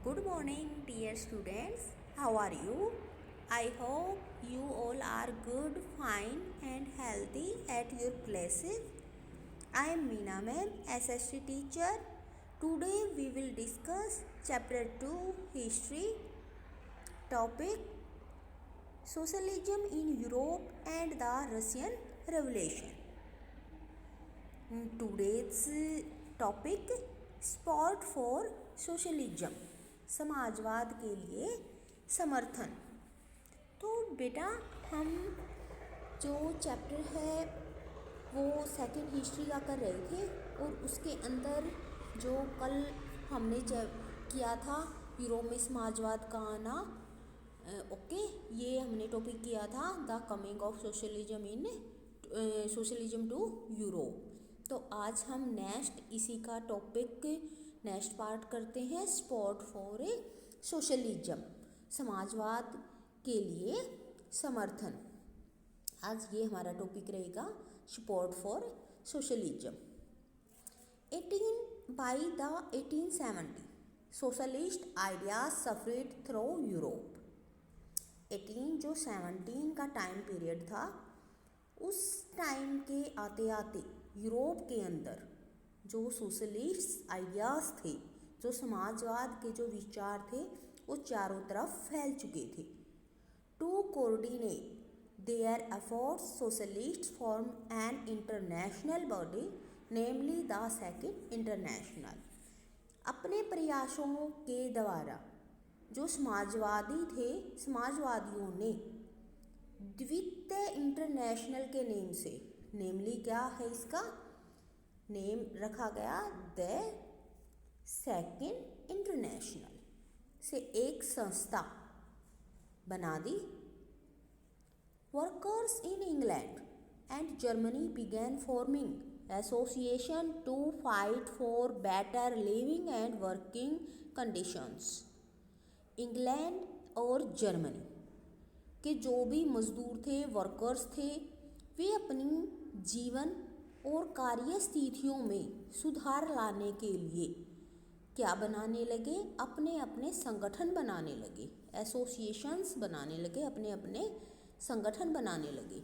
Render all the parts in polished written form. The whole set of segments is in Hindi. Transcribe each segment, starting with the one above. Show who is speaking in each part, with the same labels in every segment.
Speaker 1: Good morning, dear students. How are you? I hope you all are good, fine, and healthy at your places. I am Meena ma'am, SST teacher. Today we will discuss Chapter 2 History, topic Socialism in Europe and the Russian Revolution. Today's topic Support for Socialism, समाजवाद के लिए समर्थन। तो बेटा हम जो चैप्टर है वो सेकंड हिस्ट्री का कर रहे थे और उसके अंदर जो कल हमने किया था यूरोप में समाजवाद का आना, ओके, ये हमने टॉपिक किया था the coming of socialism to Europe. तो आज हम नेक्स्ट इसी का टॉपिक नेक्स्ट पार्ट करते हैं, सपोर्ट फॉर ए सोशलिज्म, समाजवाद के लिए समर्थन। आज ये हमारा टॉपिक रहेगा support for socialism. 1870 socialist ideas spread through Europe. 1817 का टाइम पीरियड था। उस टाइम के आते आते यूरोप के अंदर जो सोशलिस्ट आइडियाज़ थे, जो समाजवाद के जो विचार थे, वो चारों तरफ फैल चुके थे। To coordinate their efforts socialist form an international body, namely the second international. अपने प्रयासों के द्वारा जो समाजवादी थे, समाजवादियों ने द्वितीय इंटरनेशनल के नेम से, नेमली क्या है इसका नेम रखा गया, द सेकंड इंटरनेशनल से एक संस्था बना दी। Workers in England and Germany began forming association to fight for better living and working conditions. England और जर्मनी के जो भी मजदूर थे, वर्कर्स थे, वे अपनी जीवन और कार्य स्थितियों में सुधार लाने के लिए क्या बनाने लगे, अपने अपने संगठन बनाने लगे, एसोसिएशंस बनाने लगे, अपने अपने संगठन बनाने लगे।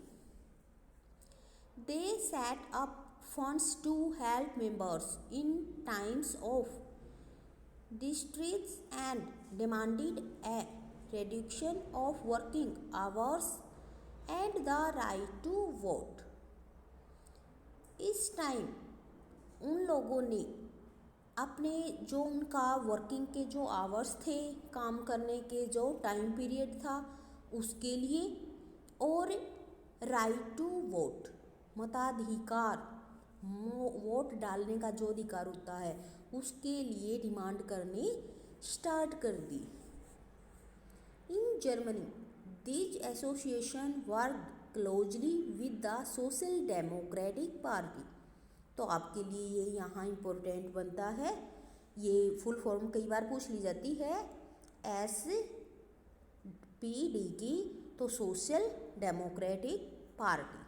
Speaker 1: They set up funds to help members in times of distress and demanded a reduction of working hours and the right to vote। इस टाइम उन लोगों ने अपने जो उनका वर्किंग के जो आवर्स थे, काम करने के जो टाइम पीरियड था उसके लिए, और राइट टू वोट, मताधिकार, वोट डालने का जो अधिकार होता है उसके लिए डिमांड करनी स्टार्ट कर दी। In Germany, these associations worked closely with the Social Democratic Party। तो आपके लिए ये यहाँ इम्पोर्टेंट बनता है, ये फुल फॉर्म कई बार पूछ ली जाती है, SPD की, तो social democratic party,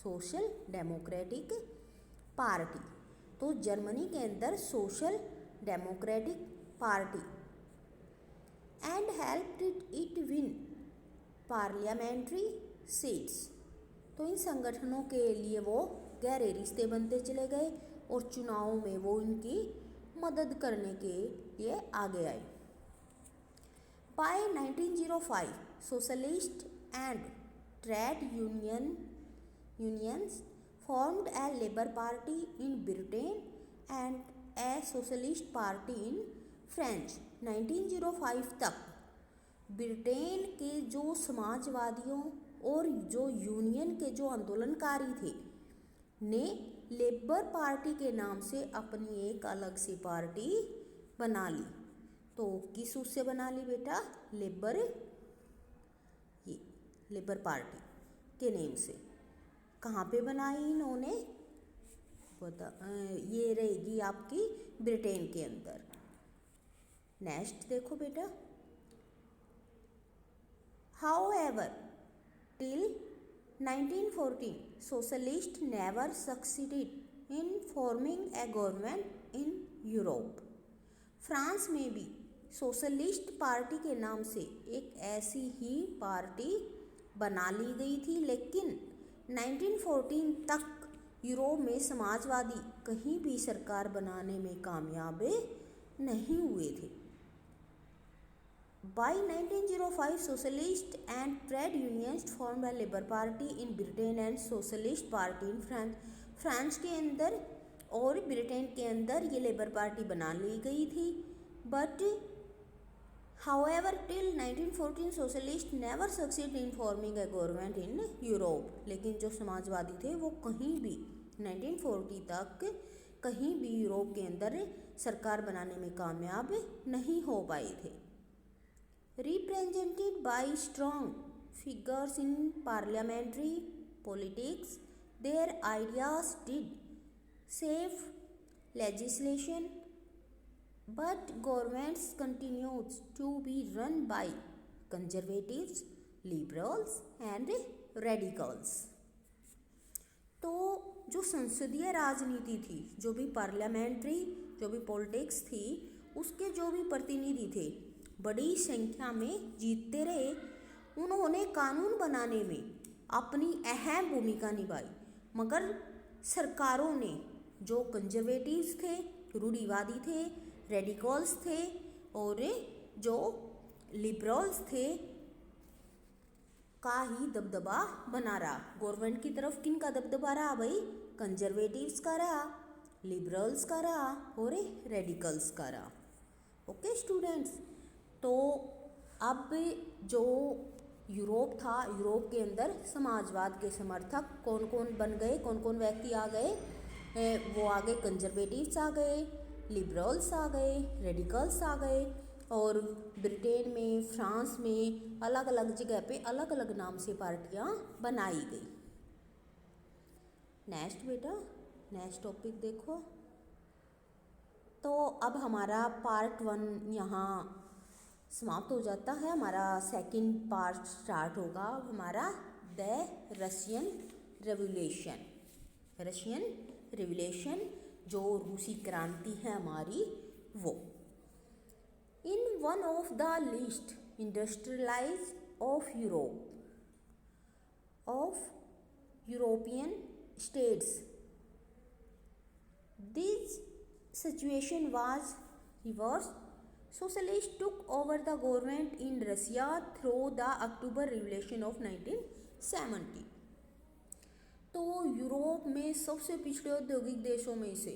Speaker 1: social democratic party. तो जर्मनी के अंदर social democratic party and helped it win parliamentary seats। तो इन संगठनों के लिए वो गहरे रिश्ते बनते चले गए और चुनावों में वो इनकी मदद करने के लिए आगे आए। By 1905 socialist and trade unions formed a Labour Party in Britain and a Socialist Party in French. 1905 तक ब्रिटेन के जो समाजवादियों और जो यूनियन के जो आंदोलनकारी थे ने लेबर पार्टी के नाम से अपनी एक अलग सी पार्टी बना ली। तो किस उससे बना ली बेटा, लेबर पार्टी के नेम से। कहाँ पे बनाई इन्होंने, ये रहेगी आपकी ब्रिटेन के अंदर। नेक्स्ट देखो बेटा, however till 1914 socialist never succeeded in forming a government in Europe. France में भी सोशलिस्ट पार्टी के नाम से एक ऐसी ही पार्टी बना ली गई थी, लेकिन 1914 तक यूरोप में समाजवादी कहीं भी सरकार बनाने में कामयाब नहीं हुए थे। By 1905, socialist and trade unions formed a Labour Party in Britain and Socialist Party in France. France के अंदर और ब्रिटेन के अंदर ये लेबर पार्टी बना ली गई थी। But however till 1914 socialists never succeed in forming a government in Europe। लेकिन जो समाजवादी थे वो कहीं भी 1940 तक कहीं भी यूरोप के अंदर सरकार बनाने में कामयाब नहीं हो पाए थे। Represented by strong figures in parliamentary politics, their ideas did save legislation, but governments continued to be run by conservatives, liberals and radicals। तो जो संसदीय राजनीति थी, जो भी पार्लियामेंट्री, जो भी पॉलिटिक्स थी, उसके जो भी प्रतिनिधि थे बड़ी संख्या में जीतते रहे। उन्होंने कानून बनाने में अपनी अहम भूमिका निभाई, मगर सरकारों ने जो कंजर्वेटिव्स थे, रूढ़िवादी थे, रेडिकल्स थे और जो लिबरल्स थे का ही दबदबा बना रहा। गवर्नमेंट की तरफ किन का दबदबा रहा भाई? कंजर्वेटिव्स का रहा, लिबरल्स का रहा और रेडिकल्स का रहा। ओके स्टूडेंट्स, तो अब जो यूरोप था, यूरोप के अंदर समाजवाद के समर्थक कौन कौन बन गए, कौन कौन व्यक्ति आ गए? वो आ गए, कंजर्वेटिव्स आ गए, लिबरल्स आ गए, रेडिकल्स आ गए। और ब्रिटेन में, फ्रांस में अलग अलग जगह पे अलग अलग नाम से पार्टियां बनाई गई। नेक्स्ट बेटा, नेक्स्ट टॉपिक देखो। तो अब हमारा पार्ट 1 यहाँ समाप्त हो जाता है। हमारा सेकंड पार्ट स्टार्ट होगा हमारा the Russian revolution. Russian revolution जो रूसी क्रांति है हमारी, वो in one of the least industrialise of European states, this situation was reverse. Socialists took over the government in Russia through the October Revolution of 1970। तो यूरोप में सबसे पिछड़े औद्योगिक देशों में से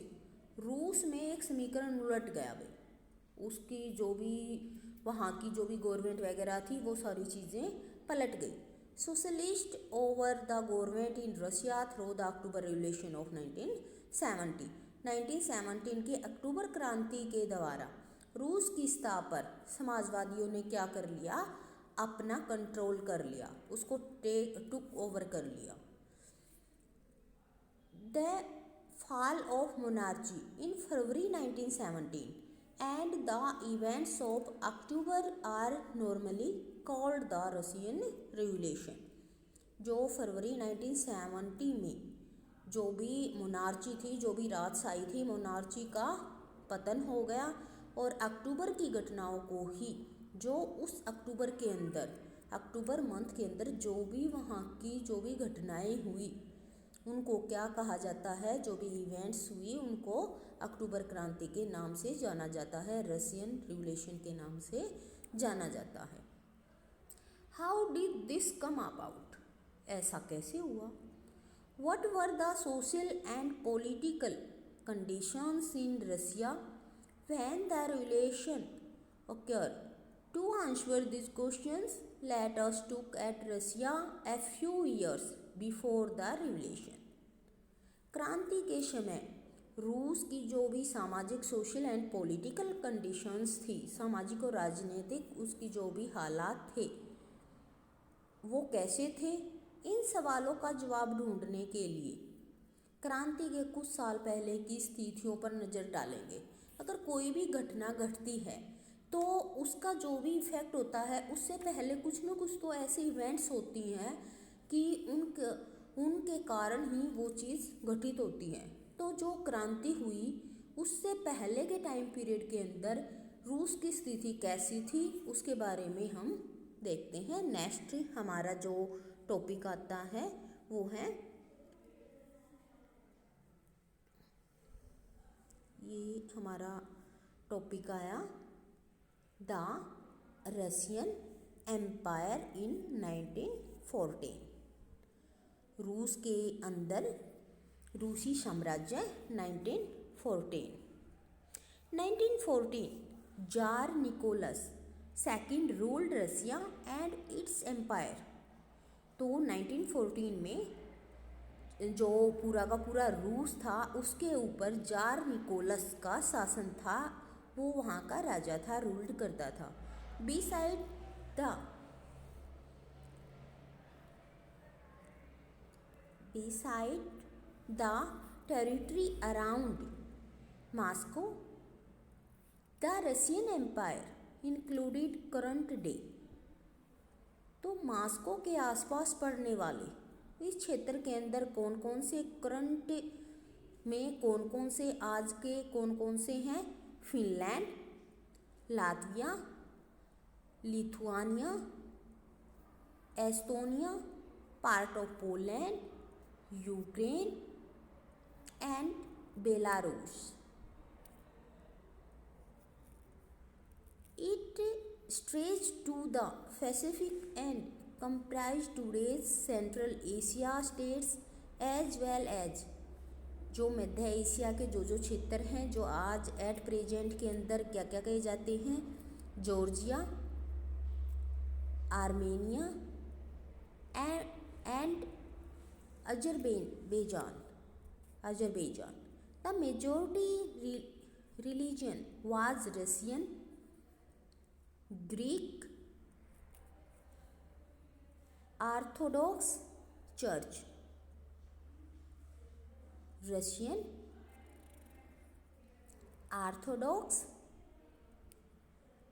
Speaker 1: रूस में एक समीकरण उलट गया भाई। उसकी जो भी वहाँ की जो भी गवर्नमेंट वगैरह थी वो सारी चीज़ें पलट गई। Socialist over the government in Russia through the October revolution of 1970। 1917 के अक्टूबर क्रांति के द्वारा रूस की सतह पर समाजवादियों ने क्या कर लिया? अपना कंट्रोल कर लिया, उसको टुक ओवर कर लिया। The fall of monarchy in February 1917 and the events of October are normally called the Russian revolution. जो फरवरी 1970 में जो भी मोनार्ची थी, जो भी राजशाही थी, मोनार्ची का पतन हो गया और अक्टूबर की घटनाओं को ही, जो उस अक्टूबर के अंदर, अक्टूबर मंथ के अंदर जो भी वहाँ की जो भी घटनाएं हुई उनको क्या कहा जाता है? जो भी इवेंट्स हुई उनको अक्टूबर क्रांति के नाम से जाना जाता है, रशियन रिवोल्यूशन के नाम से जाना जाता है। How did this come about? ऐसा कैसे हुआ? What were the social and political conditions in Russia when the revolution occurred? To answer these questions, let us look at Russia a few years before the revolution। क्रांति के समय रूस की जो भी सामाजिक, सोशल एंड पॉलिटिकल कंडीशंस थी, सामाजिक और राजनीतिक उसकी जो भी हालात थे वो कैसे थे? इन सवालों का जवाब ढूंढने के लिए क्रांति के कुछ साल पहले की स्थितियों पर नज़र डालेंगे। अगर कोई भी घटना घटती है तो उसका जो भी इफ़ेक्ट होता है उससे पहले कुछ ना कुछ तो ऐसे इवेंट्स होती हैं कि उनके कारण ही वो चीज़ घटित होती है। तो जो क्रांति हुई उससे पहले के टाइम पीरियड के अंदर रूस की स्थिति कैसी थी उसके बारे में हम देखते हैं। नेक्स्ट हमारा जो टॉपिक आता है वो है, ये हमारा टॉपिक आया द रशियन एम्पायर इन 1914। रूस के अंदर रूसी साम्राज्य 1914 tsar Nicholas second ruled Russia and its empire. तो 1914 में जो पूरा का पूरा रूस था उसके ऊपर जार निकोलस का शासन था, वो वहाँ का राजा था, रूल्ड करता था। Beside the territory around Moscow the Russian empire included current day. तो मॉस्को के आसपास पड़ने वाले इस क्षेत्र के अंदर कौन कौन से करंट में कौन कौन से आज के कौन कौन से हैं? Finland, Latvia, Lithuania, Estonia, part of Poland, Ukraine and Belarus. It stretched to the Pacific and comprised today's Central Asia states as well as जो मध्य एशिया के जो क्षेत्र हैं जो आज एट प्रेजेंट के अंदर क्या क्या कहे जाते हैं? Georgia, Armenia and Azerbaijan. The majority religion was Russian, Greek Orthodox Church, Russian Orthodox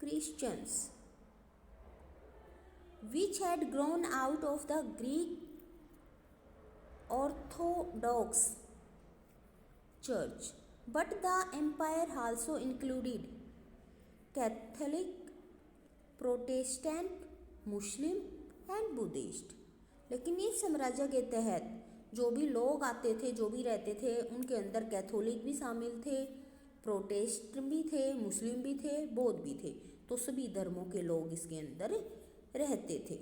Speaker 1: Christians, which had grown out of the Greek Orthodox Church. But the empire also included Catholic, Protestant, Muslim and Buddhist. लेकिन इस साम्राज्य के तहत जो भी लोग आते थे, जो भी रहते थे, उनके अंदर कैथोलिक भी शामिल थे, प्रोटेस्टेंट भी थे, मुस्लिम भी थे, बौद्ध भी थे। तो सभी धर्मों के लोग इसके अंदर रहते थे।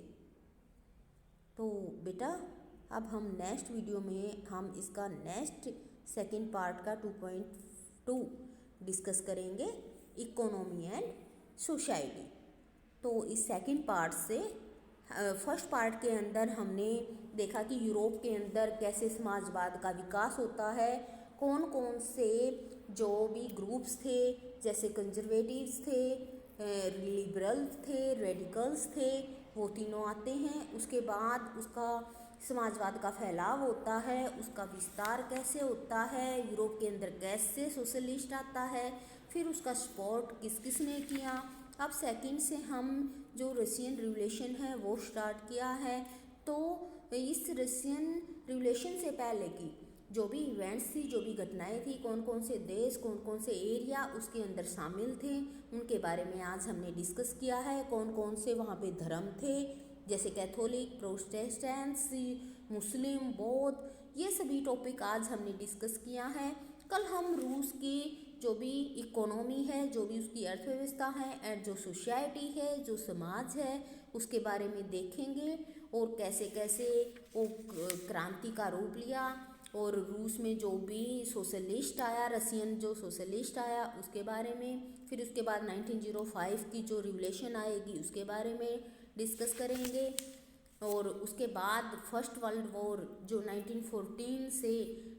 Speaker 1: तो बेटा अब हम नेक्स्ट वीडियो में हम इसका नेक्स्ट सेकेंड पार्ट का 2.2 डिस्कस करेंगे, इकोनॉमी एंड सोसाइटी। तो इस सेकंड पार्ट से फर्स्ट पार्ट के अंदर हमने देखा कि यूरोप के अंदर कैसे समाजवाद का विकास होता है, कौन कौन से जो भी ग्रुप्स थे, जैसे कंजर्वेटिव्स थे, लिबरल्स थे, रेडिकल्स थे, वो तीनों आते हैं। उसके बाद उसका समाजवाद का फैलाव होता है, उसका विस्तार कैसे होता है, यूरोप के अंदर कैसे सोशलिस्ट आता है, फिर उसका सपोर्ट किस किस ने किया। अब सेकंड से हम जो रशियन रिवोल्यूशन है वो स्टार्ट किया है। तो इस रशियन रिवोल्यूशन से पहले की जो भी इवेंट्स थी, जो भी घटनाएं थी, कौन कौन से देश, कौन कौन से एरिया उसके अंदर शामिल थे, उनके बारे में आज हमने डिस्कस किया है। कौन कौन से वहाँ पे धर्म थे, जैसे कैथोलिक, प्रोटेस्टेंट्स, मुस्लिम, बौद्ध, ये सभी टॉपिक आज हमने डिस्कस किया है। कल हम रूस की जो भी इकोनॉमी है, जो भी उसकी अर्थव्यवस्था है एंड जो सोसाइटी है, जो समाज है, उसके बारे में देखेंगे और कैसे कैसे वो क्रांति का रूप लिया और रूस में जो भी सोशलिस्ट आया, रशियन जो सोशलिस्ट आया उसके बारे में। फिर उसके बाद 1905 की जो रिवोल्यूशन आएगी उसके बारे में डिस्कस करेंगे। और उसके बाद फर्स्ट वर्ल्ड वॉर जो 1914 से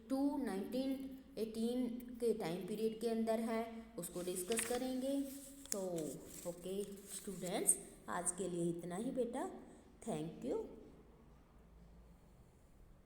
Speaker 1: टू 1918 के टाइम पीरियड के अंदर है उसको डिस्कस करेंगे। तो ओके स्टूडेंट्स, आज के लिए इतना ही बेटा। Thank you.